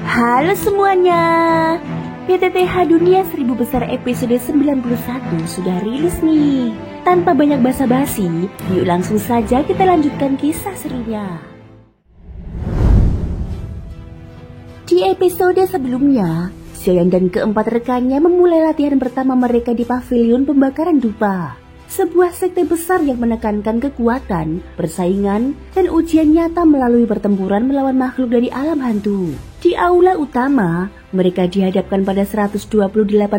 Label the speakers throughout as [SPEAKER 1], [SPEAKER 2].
[SPEAKER 1] Halo semuanya, PTTH Dunia 1000 Besar episode 91 sudah rilis nih. Tanpa banyak basa-basi, yuk langsung saja kita lanjutkan kisah serunya. Di episode sebelumnya, Xiaoyan dan keempat rekannya memulai latihan pertama mereka di pavilion pembakaran dupa. Sebuah sekte besar yang menekankan kekuatan, persaingan, dan ujian nyata melalui pertempuran melawan makhluk dari alam hantu. Di aula utama, mereka dihadapkan pada 128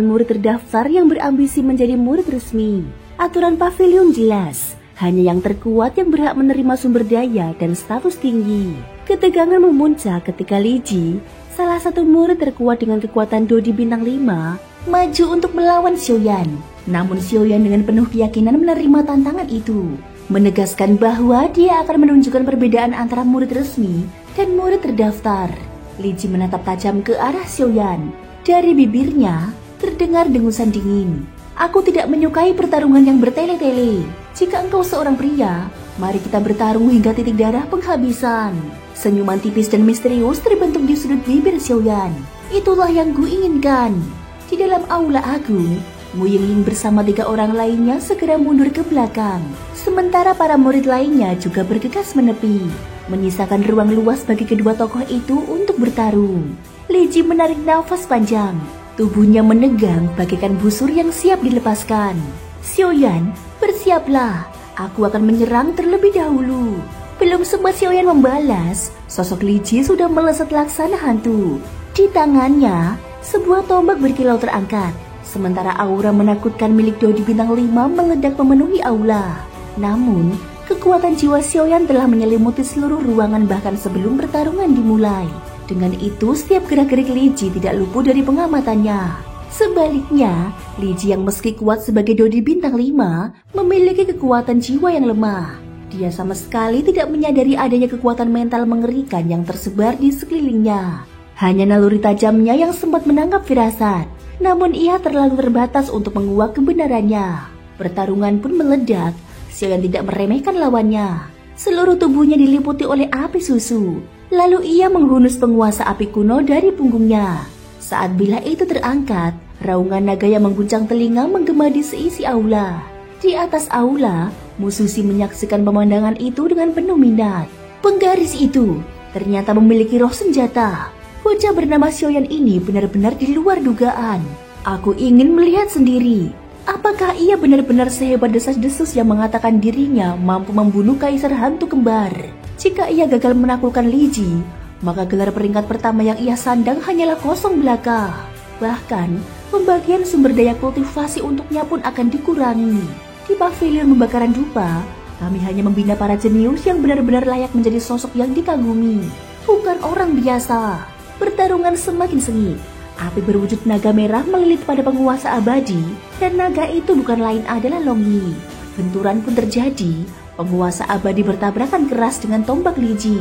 [SPEAKER 1] murid terdaftar yang berambisi menjadi murid resmi. Aturan pavilion jelas, hanya yang terkuat yang berhak menerima sumber daya dan status tinggi. Ketegangan memuncak ketika Li Ji, salah satu murid terkuat dengan kekuatan Dodi bintang 5, maju untuk melawan Xiaoyan. Namun Xiaoyan dengan penuh keyakinan menerima tantangan itu, menegaskan bahwa dia akan menunjukkan perbedaan antara murid resmi dan murid terdaftar. Li Ji menatap tajam ke arah Xiaoyan. Dari bibirnya terdengar dengusan dingin. Aku tidak menyukai pertarungan yang bertele-tele. Jika engkau seorang pria, mari kita bertarung hingga titik darah penghabisan. Senyuman tipis dan misterius terbentuk di sudut bibir Xiaoyan. Itulah yang kuinginkan. Di dalam aula agung, Mu Yingying bersama 3 orang lainnya segera mundur ke belakang. Sementara para murid lainnya juga bergegas menepi, menyisakan ruang luas bagi kedua tokoh itu untuk bertarung. Li Ji menarik nafas panjang, tubuhnya menegang bagaikan busur yang siap dilepaskan. Xiaoyan, bersiaplah, aku akan menyerang terlebih dahulu. Belum sempat Xiaoyan membalas, sosok Li Ji sudah melesat laksana hantu. Di tangannya, sebuah tombak berkilau terangkat. Sementara aura menakutkan milik Dodi bintang 5 meledak memenuhi aula. Namun, kekuatan jiwa Xiaoyan telah menyelimuti seluruh ruangan bahkan sebelum pertarungan dimulai. Dengan itu, setiap gerak-gerik Li Ji tidak luput dari pengamatannya. Sebaliknya, Li Ji yang meski kuat sebagai Dodi bintang 5, memiliki kekuatan jiwa yang lemah. Dia sama sekali tidak menyadari adanya kekuatan mental mengerikan yang tersebar di sekelilingnya. Hanya naluri tajamnya yang sempat menangkap firasat. Namun ia terlalu terbatas untuk menguak kebenarannya. Pertarungan pun meledak. Xiaoyan tidak meremehkan lawannya. Seluruh tubuhnya diliputi oleh api susu. Lalu ia menghunus penguasa api kuno dari punggungnya. Saat bila itu terangkat, raungan naga yang mengguncang telinga menggema di seisi aula. Di atas aula, Mu Susi menyaksikan pemandangan itu dengan penuh minat. Penggaris itu ternyata memiliki roh senjata. Bocah bernama Xiaoyan ini benar-benar di luar dugaan. Aku ingin melihat sendiri. Apakah ia benar-benar sehebat desas-desus yang mengatakan dirinya mampu membunuh kaisar hantu kembar? Jika ia gagal menaklukkan Li Ji, maka gelar peringkat pertama yang ia sandang hanyalah kosong belaka. Bahkan, pembagian sumber daya kultivasi untuknya pun akan dikurangi. Di pavilion pembakaran dupa, kami hanya membina para jenius yang benar-benar layak menjadi sosok yang dikagumi. Bukan orang biasa. Pertarungan semakin sengit. Api berwujud naga merah melilit pada penguasa abadi, dan naga itu bukan lain adalah Long Yi. Benturan pun terjadi. Penguasa abadi bertabrakan keras dengan tombak Li Ji.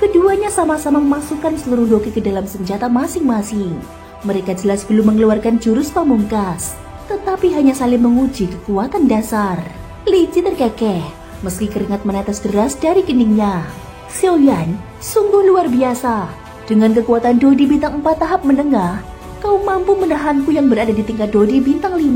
[SPEAKER 1] Keduanya sama-sama memasukkan seluruh doki ke dalam senjata masing-masing. Mereka jelas belum mengeluarkan jurus pamungkas, tetapi hanya saling menguji kekuatan dasar. Li Ji terkekeh, meski keringat menetes deras dari keningnya. Xiaoyan, sungguh luar biasa. Dengan kekuatan Dodi bintang 4 tahap menengah, kau mampu menahanku yang berada di tingkat Dodi bintang 5.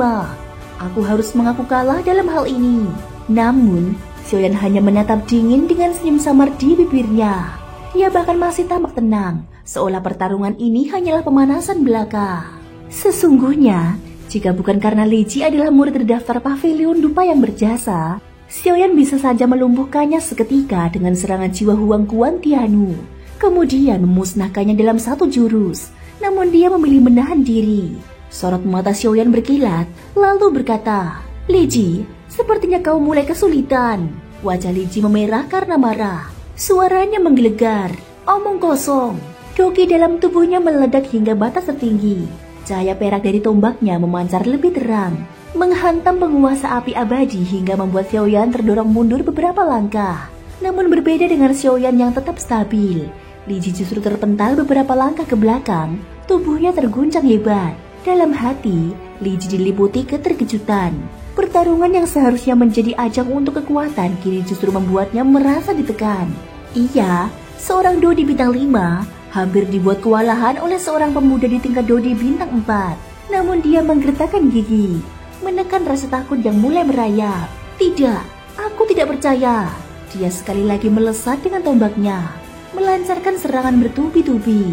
[SPEAKER 1] Aku harus mengaku kalah dalam hal ini. Namun, Xiaoyan hanya menatap dingin dengan senyum samar di bibirnya. Dia bahkan masih tampak tenang, seolah pertarungan ini hanyalah pemanasan belaka. Sesungguhnya, jika bukan karena Li Ji adalah murid terdaftar pavilion dupa yang berjasa, Xiaoyan bisa saja melumpuhkannya seketika dengan serangan jiwa Huang Kuan Tianu. Kemudian memusnahkannya dalam satu jurus. Namun dia memilih menahan diri. Sorot mata Xiaoyan berkilat, lalu berkata, Li Ji, sepertinya kau mulai kesulitan. Wajah Li Ji memerah karena marah. Suaranya menggelegar. Omong kosong. Doki dalam tubuhnya meledak hingga batas tertinggi. Cahaya perak dari tombaknya memancar lebih terang, menghantam penguasa api abadi hingga membuat Xiaoyan terdorong mundur beberapa langkah. Namun berbeda dengan Xiaoyan yang tetap stabil, Li Ji justru terpental beberapa langkah ke belakang, tubuhnya terguncang hebat. Dalam hati, Li Ji diliputi keterkejutan. Pertarungan yang seharusnya menjadi ajang untuk kekuatan kini justru membuatnya merasa ditekan. Ia, seorang Dodi bintang 5, hampir dibuat kewalahan oleh seorang pemuda di tingkat Dodi bintang 4. Namun dia menggertakkan gigi, menekan rasa takut yang mulai merayap. Tidak, aku tidak percaya. Dia sekali lagi melesat dengan tombaknya, melancarkan serangan bertubi-tubi.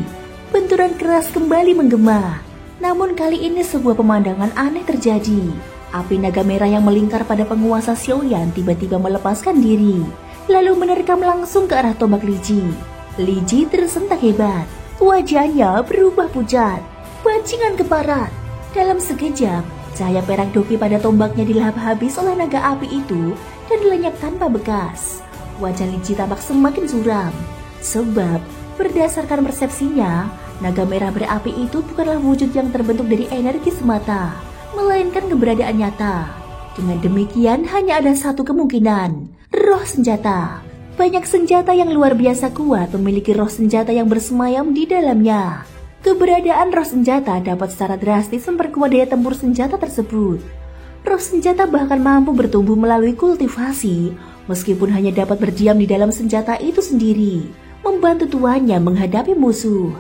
[SPEAKER 1] Benturan keras kembali menggema. Namun kali ini sebuah pemandangan aneh terjadi. Api naga merah yang melingkar pada penguasa Xiaoyan tiba-tiba melepaskan diri, lalu menerkam langsung ke arah tombak Li Ji. Li Ji tersentak hebat. Wajahnya berubah pucat, bajingan keparat. Dalam sekejap, cahaya perak doki pada tombaknya dilahap habis oleh naga api itu dan lenyap tanpa bekas. Wajah Li Ji tampak semakin suram, sebab berdasarkan persepsinya, naga merah berapi itu bukanlah wujud yang terbentuk dari energi semata, melainkan keberadaan nyata. Dengan demikian hanya ada satu kemungkinan, roh senjata. Banyak senjata yang luar biasa kuat memiliki roh senjata yang bersemayam di dalamnya. Keberadaan roh senjata dapat secara drastis memperkuat daya tempur senjata tersebut. Roh senjata bahkan mampu bertumbuh melalui kultivasi, meskipun hanya dapat berdiam di dalam senjata itu sendiri, membantu tuannya menghadapi musuh.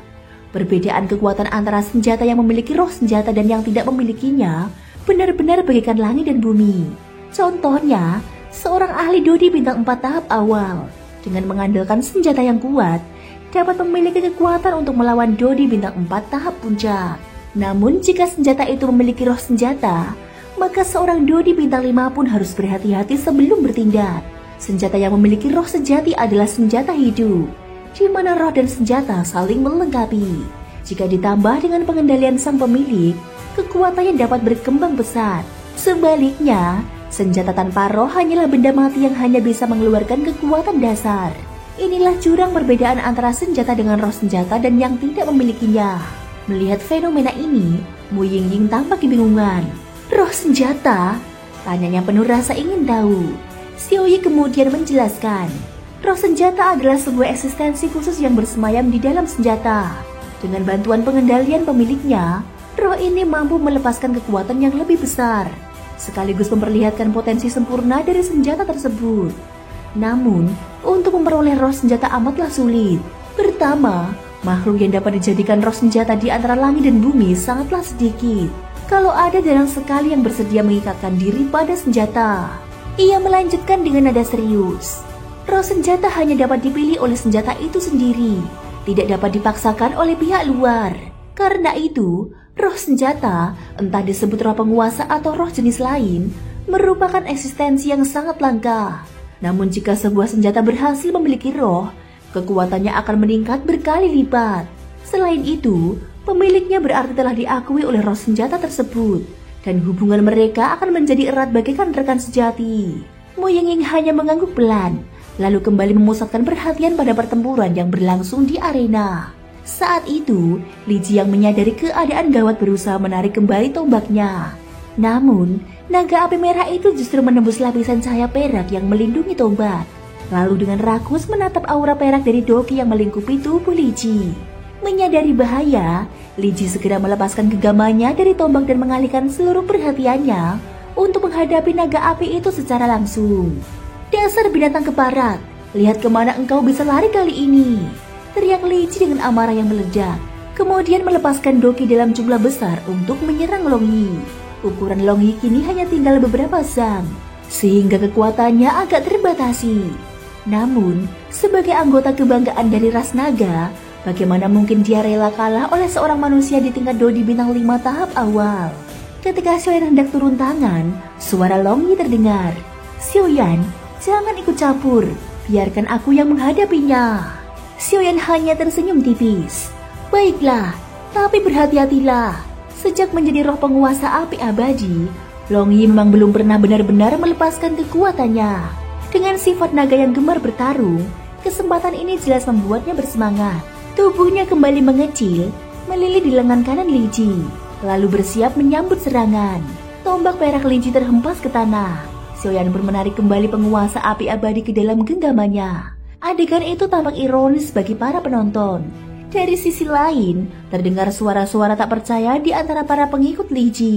[SPEAKER 1] Perbedaan kekuatan antara senjata yang memiliki roh senjata dan yang tidak memilikinya benar-benar bagaikan langit dan bumi. Contohnya, seorang ahli Dodi bintang 4 tahap awal dengan mengandalkan senjata yang kuat dapat memiliki kekuatan untuk melawan Dodi bintang 4 tahap puncak. Namun jika senjata itu memiliki roh senjata, maka seorang Dodi bintang 5 pun harus berhati-hati sebelum bertindak. Senjata yang memiliki roh sejati adalah senjata hidup, di mana roh dan senjata saling melengkapi. Jika ditambah dengan pengendalian sang pemilik, kekuatannya dapat berkembang pesat. Sebaliknya, senjata tanpa roh hanyalah benda mati yang hanya bisa mengeluarkan kekuatan dasar. Inilah jurang perbedaan antara senjata dengan roh senjata dan yang tidak memilikinya. Melihat fenomena ini, Mu Yingying tampak kebingungan. Roh senjata? Tanyanya penuh rasa ingin tahu. Xiaoyi kemudian menjelaskan, roh senjata adalah sebuah eksistensi khusus yang bersemayam di dalam senjata. Dengan bantuan pengendalian pemiliknya, roh ini mampu melepaskan kekuatan yang lebih besar, sekaligus memperlihatkan potensi sempurna dari senjata tersebut. Namun, untuk memperoleh roh senjata amatlah sulit. Pertama, makhluk yang dapat dijadikan roh senjata di antara langit dan bumi sangatlah sedikit. Kalau ada jarang sekali yang bersedia mengikatkan diri pada senjata. Ia melanjutkan dengan nada serius. Roh senjata hanya dapat dipilih oleh senjata itu sendiri, tidak dapat dipaksakan oleh pihak luar. Karena itu, roh senjata, entah disebut roh penguasa atau roh jenis lain, merupakan eksistensi yang sangat langka. Namun jika sebuah senjata berhasil memiliki roh, kekuatannya akan meningkat berkali lipat. Selain itu, pemiliknya berarti telah diakui oleh roh senjata tersebut, dan hubungan mereka akan menjadi erat bagaikan rekan sejati. Mu Yingying hanya mengangguk pelan, lalu kembali memusatkan perhatian pada pertempuran yang berlangsung di arena. Saat itu, Li Ji yang menyadari keadaan gawat berusaha menarik kembali tombaknya. Namun, naga api merah itu justru menembus lapisan cahaya perak yang melindungi tombak. Lalu dengan rakus menatap aura perak dari doki yang melingkupi tubuh Li Ji. Menyadari bahaya, Li Ji segera melepaskan genggamannya dari tombak dan mengalihkan seluruh perhatiannya untuk menghadapi naga api itu secara langsung. Dasar binatang keparat, lihat kemana engkau bisa lari kali ini, teriak Li Ji dengan amarah yang meledak. Kemudian melepaskan doki dalam jumlah besar untuk menyerang Long Yi. Ukuran Long Yi kini hanya tinggal beberapa zang, sehingga kekuatannya agak terbatasi. Namun, sebagai anggota kebanggaan dari ras naga, bagaimana mungkin dia rela kalah oleh seorang manusia di tingkat Dodi bintang 5 tahap awal? Ketika Xiaoyan hendak turun tangan, suara Long Yi terdengar. Xiaoyan, jangan ikut campur, biarkan aku yang menghadapinya. Xiaoyan hanya tersenyum tipis. Baiklah, tapi berhati-hatilah. Sejak menjadi roh penguasa api abadi, Long Yi memang belum pernah benar-benar melepaskan kekuatannya. Dengan sifat naga yang gemar bertarung, kesempatan ini jelas membuatnya bersemangat. Tubuhnya kembali mengecil, melilih di lengan kanan Li Ji, lalu bersiap menyambut serangan. Tombak perak Li Ji terhempas ke tanah. Xiaoyan pun menarik kembali penguasa api abadi ke dalam genggamannya. Adegan itu tampak ironis bagi para penonton. Dari sisi lain, terdengar suara-suara tak percaya di antara para pengikut Li Ji.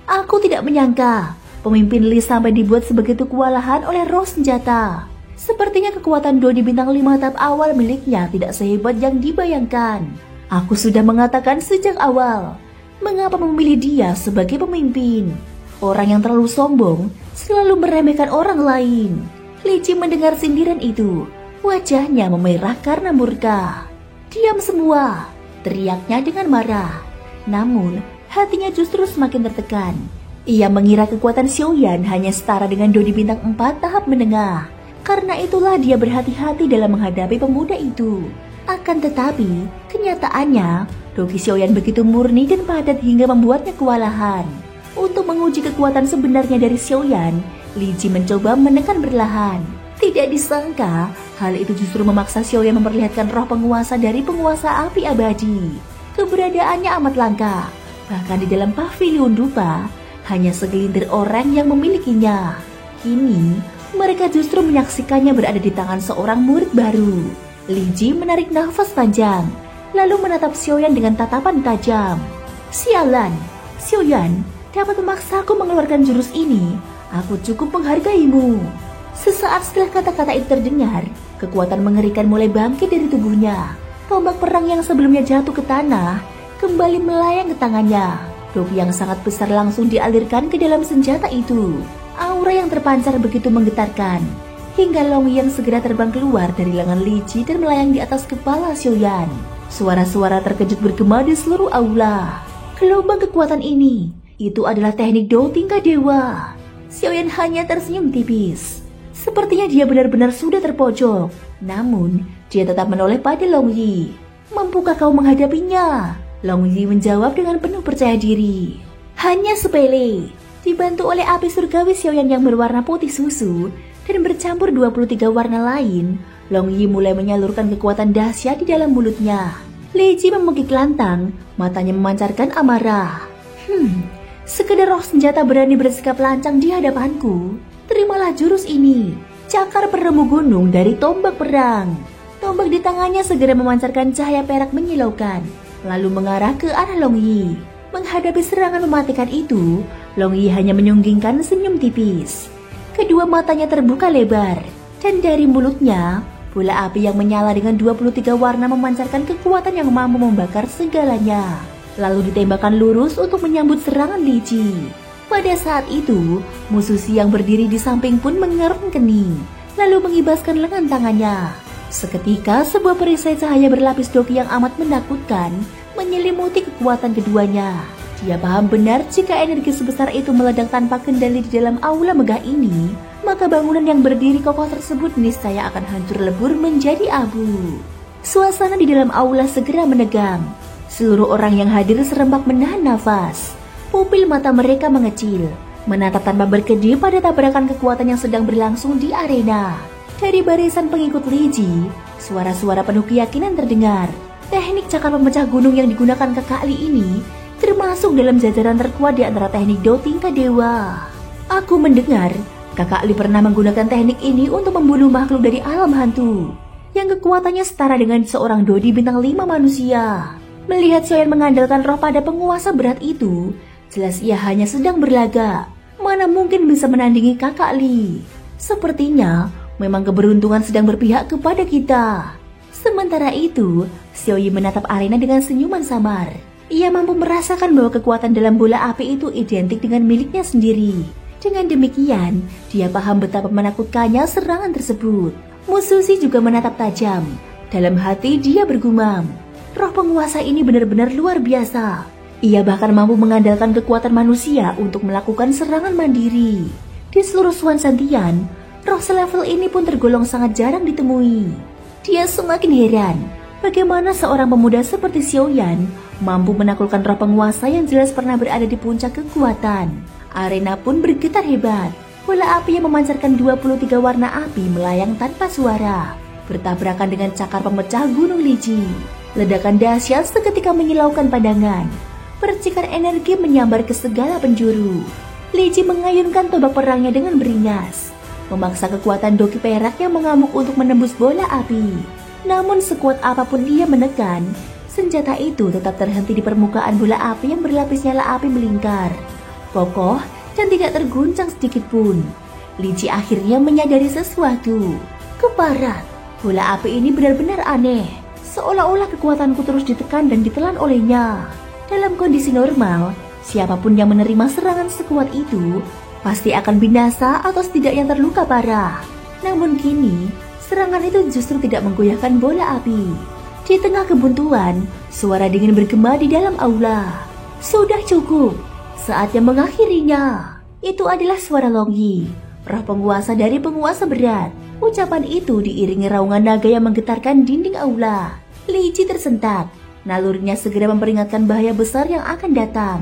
[SPEAKER 1] Aku tidak menyangka pemimpin Li sampai dibuat sebegitu kewalahan oleh roh senjata. Sepertinya kekuatan Dodi bintang 5 tahap awal miliknya tidak sehebat yang dibayangkan. Aku sudah mengatakan sejak awal, mengapa memilih dia sebagai pemimpin? Orang yang terlalu sombong selalu meremehkan orang lain. Li Ji mendengar sindiran itu, wajahnya memerah karena murka. Diam semua, teriaknya dengan marah. Namun, hatinya justru semakin tertekan. Ia mengira kekuatan Xiaoyan hanya setara dengan Dodi bintang 4 tahap menengah. Karena itulah dia berhati-hati dalam menghadapi pemuda itu. Akan tetapi, kenyataannya, Doki Xiaoyan begitu murni dan padat hingga membuatnya kewalahan. Untuk menguji kekuatan sebenarnya dari Xiaoyan, Li Ji mencoba menekan perlahan. Tidak disangka, hal itu justru memaksa Xiaoyan memperlihatkan roh penguasa dari penguasa api abadi. Keberadaannya amat langka, bahkan di dalam pavilion dupa, hanya segelintir orang yang memilikinya. Kini, mereka justru menyaksikannya berada di tangan seorang murid baru. Li Ji menarik nafas panjang, lalu menatap Xiaoyan dengan tatapan tajam. Sialan, Xiaoyan dapat memaksaku mengeluarkan jurus ini. Aku cukup menghargaimu. Sesaat setelah kata-kata itu terdengar, kekuatan mengerikan mulai bangkit dari tubuhnya. Tombak perang yang sebelumnya jatuh ke tanah kembali melayang ke tangannya. Doki yang sangat besar langsung dialirkan ke dalam senjata itu. Aura yang terpancar begitu menggetarkan, hingga Long Yang segera terbang keluar dari lengan Li Ji dan melayang di atas kepala Xiaoyan. Suara-suara terkejut bergema di seluruh aula. Gelombang kekuatan ini, itu adalah teknik Do tingkat dewa. Xiaoyan hanya tersenyum tipis. Sepertinya dia benar-benar sudah terpojok. Namun, dia tetap menoleh pada Long Yi. Mampukah kau menghadapinya? Long Yi menjawab dengan penuh percaya diri. Hanya sepele. Dibantu oleh api surgawi Xiaoyan yang berwarna putih susu dan bercampur 23 warna lain, Long Yi mulai menyalurkan kekuatan dahsyat di dalam mulutnya. Li Ji memegik lantang, matanya memancarkan amarah. Sekedar roh senjata berani bersikap lancang di hadapanku. Terimalah jurus ini, cakar peremu gunung dari tombak perang. Tombak di tangannya segera memancarkan cahaya perak menyilaukan, lalu mengarah ke arah Long Yi. Menghadapi serangan mematikan itu, Long Yi hanya menyunggingkan senyum tipis. Kedua matanya terbuka lebar, dan dari mulutnya, bola api yang menyala dengan 23 warna memancarkan kekuatan yang mampu membakar segalanya. Lalu ditembakkan lurus untuk menyambut serangan Li Ji. Pada saat itu, musuh yang berdiri di samping pun mengerut kening, lalu mengibaskan lengan tangannya. Seketika, sebuah perisai cahaya berlapis doki yang amat menakutkan menyelimuti kekuatan keduanya. Dia paham benar jika energi sebesar itu meledak tanpa kendali di dalam aula megah ini, maka bangunan yang berdiri kokoh tersebut niscaya akan hancur lebur menjadi abu. Suasana di dalam aula segera menegang. Seluruh orang yang hadir serempak menahan nafas. Pupil mata mereka mengecil, menatap tanpa berkedip pada tabrakan kekuatan yang sedang berlangsung di arena. Dari barisan pengikut Li Ji, suara-suara penuh keyakinan terdengar. Teknik cakar pemecah gunung yang digunakan kakak Li ini termasuk dalam jajaran terkuat di antara teknik Do tingkat dewa. Aku mendengar kakak Li pernah menggunakan teknik ini untuk membunuh makhluk dari alam hantu, yang kekuatannya setara dengan seorang Dodi bintang 5 manusia. Melihat Xiaoyan mengandalkan roh pada penguasa berat itu, jelas ia hanya sedang berlaga. Mana mungkin bisa menandingi kakak Li. Sepertinya memang keberuntungan sedang berpihak kepada kita. Sementara itu, Xiaoyi menatap arena dengan senyuman samar. Ia mampu merasakan bahwa kekuatan dalam bola api itu identik dengan miliknya sendiri. Dengan demikian, dia paham betapa menakutkannya serangan tersebut. Mususi juga menatap tajam. Dalam hati dia bergumam, roh penguasa ini benar-benar luar biasa. Ia bahkan mampu mengandalkan kekuatan manusia untuk melakukan serangan mandiri. Di seluruh Suan Santian, roh selevel ini pun tergolong sangat jarang ditemui. Dia semakin heran, bagaimana seorang pemuda seperti Xiaoyan mampu menaklukkan roh penguasa yang jelas pernah berada di puncak kekuatan. Arena pun bergetar hebat. Bola api yang memancarkan 23 warna api melayang tanpa suara, bertabrakan dengan cakar pemecah gunung Li Ji. Ledakan dahsyat seketika menyilaukan pandangan. Percikan energi menyambar ke segala penjuru. Li Ji mengayunkan tombak perangnya dengan beringas, memaksa kekuatan doki perak yang mengamuk untuk menembus bola api. Namun sekuat apapun dia menekan, senjata itu tetap terhenti di permukaan bola api yang berlapis nyala api melingkar, kokoh dan tidak terguncang sedikit pun. Li Ji akhirnya menyadari sesuatu. ke barat. Bola api ini benar-benar aneh, seolah-olah kekuatanku terus ditekan dan ditelan olehnya. Dalam kondisi normal, siapapun yang menerima serangan sekuat itu pasti akan binasa atau setidaknya terluka parah. Namun kini, serangan itu justru tidak menggoyahkan bola api. Di tengah kebuntuan, suara dingin bergema di dalam aula. Sudah cukup, saatnya mengakhirinya. Itu adalah suara Longyi, roh penguasa dari penguasa berat. Ucapan itu diiringi raungan naga yang menggetarkan dinding aula. Li Ji tersentak, nalurinya segera memperingatkan bahaya besar yang akan datang.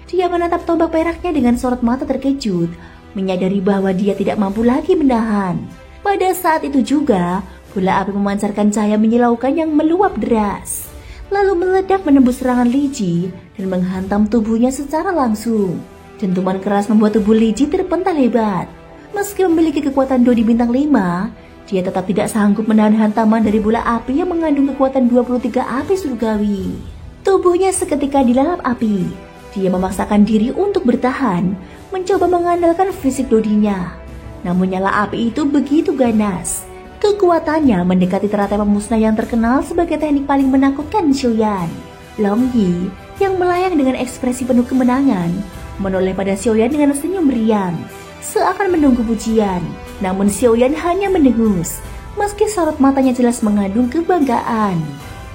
[SPEAKER 1] Dia menatap tombak peraknya dengan sorot mata terkejut, menyadari bahwa dia tidak mampu lagi menahan. Pada saat itu juga, bola api memancarkan cahaya menyilaukan yang meluap deras, lalu meledak menembus serangan Li Ji dan menghantam tubuhnya secara langsung. Dentuman keras membuat tubuh Li Ji terpental hebat. Meski memiliki kekuatan Dodi bintang 5, dia tetap tidak sanggup menahan hantaman dari bola api yang mengandung kekuatan 23 api surgawi. Tubuhnya seketika dilalap api. Dia memaksakan diri untuk bertahan, mencoba mengandalkan fisik Dodinya. Namun nyala api itu begitu ganas. Kekuatannya mendekati teratai pemusnah yang terkenal sebagai teknik paling menakutkan Xiaoyan. Longyi yang melayang dengan ekspresi penuh kemenangan menoleh pada Xiaoyan dengan senyum meriang, seakan menunggu pujian. Namun Xiaoyan hanya mendengus, meski sorot matanya jelas mengandung kebanggaan.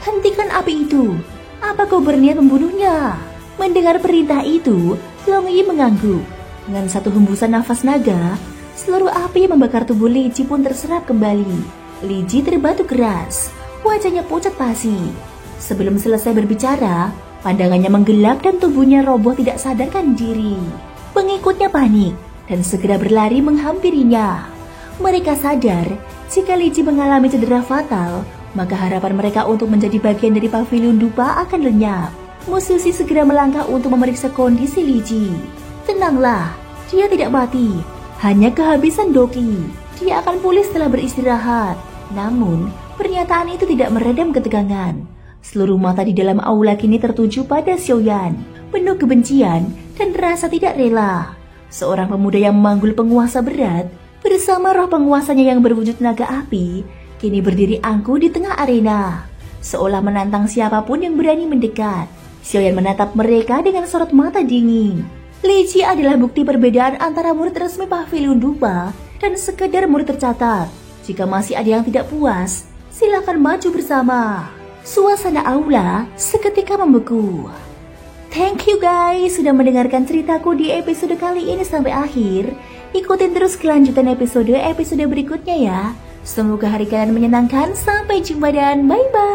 [SPEAKER 1] "Hentikan api itu, apa kau berniat membunuhnya?" Mendengar perintah itu, Longyi mengangguk. Dengan satu hembusan nafas naga, seluruh api yang membakar tubuh Li Ji pun terserap kembali. Li Ji terbatu keras, wajahnya pucat pasi. Sebelum selesai berbicara, pandangannya menggelap dan tubuhnya roboh tidak sadarkan diri. Pengikutnya panik dan segera berlari menghampirinya. Mereka sadar jika Li Ji mengalami cedera fatal, maka harapan mereka untuk menjadi bagian dari pavilion dupa akan lenyap. Musisi segera melangkah untuk memeriksa kondisi Li Ji. "Tenanglah, dia tidak mati, hanya kehabisan doki. Dia akan pulih setelah beristirahat." Namun, pernyataan itu tidak meredam ketegangan. Seluruh mata di dalam aula kini tertuju pada Xiaoyan, penuh kebencian dan rasa tidak rela. Seorang pemuda yang memanggul penguasa berat bersama roh penguasanya yang berwujud naga api kini berdiri angkuh di tengah arena, seolah menantang siapapun yang berani mendekat. Xiaoyan menatap mereka dengan sorot mata dingin. Li Ji adalah bukti perbedaan antara murid resmi Pavilion Dupa dan sekedar murid tercatat. Jika masih ada yang tidak puas, silakan maju bersama. Suasana aula seketika membeku. Thank you guys sudah mendengarkan ceritaku di episode kali ini sampai akhir. Ikutin terus kelanjutan episode berikutnya ya. Semoga hari kalian menyenangkan. Sampai jumpa dan bye-bye.